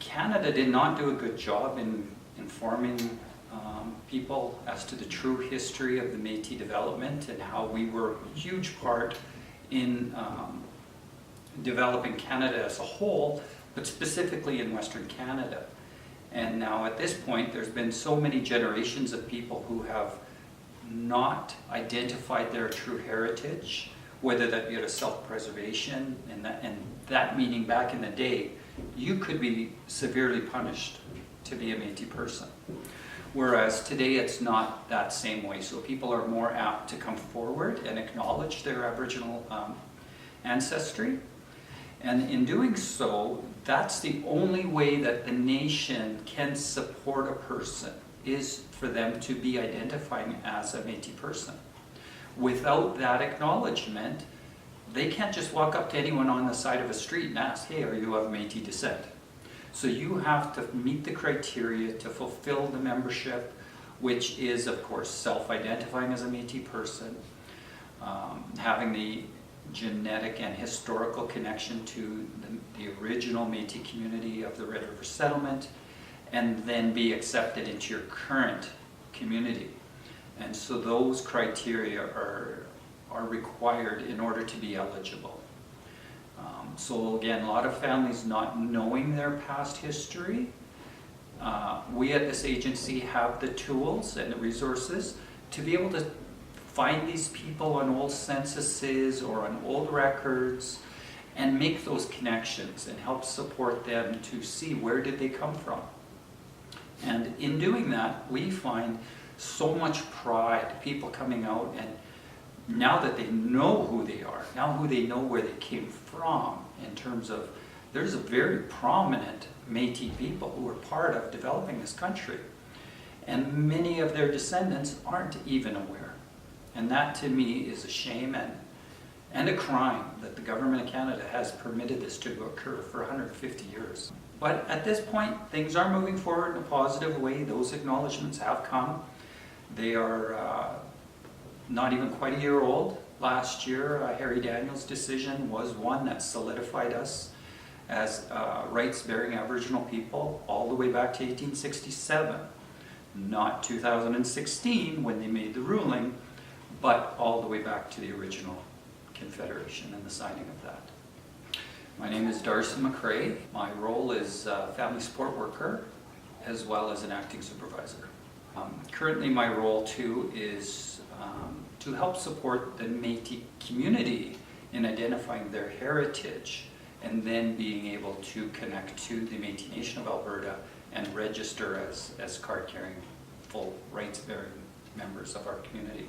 Canada did not do a good job in informing people as to the true history of the Métis development and how we were a huge part in developing Canada as a whole, but specifically in Western Canada. And now at this point, there's been so many generations of people who have not identified their true heritage, whether that be out of self-preservation, and that meaning back in the day, you could be severely punished to be a Métis person. Whereas today it's not that same way. So people are more apt to come forward and acknowledge their Aboriginal ancestry. And in doing so, that's the only way that the nation can support a person, is for them to be identifying as a Métis person. Without that acknowledgement, they can't just walk up to anyone on the side of a street and ask, hey, are you of Métis descent? So you have to meet the criteria to fulfill the membership, which is, of course, self-identifying as a Métis person, having the genetic and historical connection to the original Métis community of the Red River settlement, and then be accepted into your current community. And so those criteria are required in order to be eligible. So again, a lot of families not knowing their past history. We at this agency have the tools and the resources to be able to find these people on old censuses or on old records and make those connections and help support them to see where did they come from. And in doing that, we find so much pride, people coming out, and now that they know who they are, now who they know where they came from, in terms of, there's a very prominent Métis people who are part of developing this country. And many of their descendants aren't even aware. And that to me is a shame and a crime that the government of Canada has permitted this to occur for 150 years. But at this point, things are moving forward in a positive way. Those acknowledgements have come. They are not even quite a year old. Last year, Harry Daniels' decision was one that solidified us as rights-bearing Aboriginal people all the way back to 1867. Not 2016 when they made the ruling, but all the way back to the original Confederation and the signing of that. My name is Darcy McRae. My role is family support worker as well as an acting supervisor. Currently my role too is to help support the Métis community in identifying their heritage and then being able to connect to the Métis Nation of Alberta and register as card-carrying, full rights-bearing members of our community.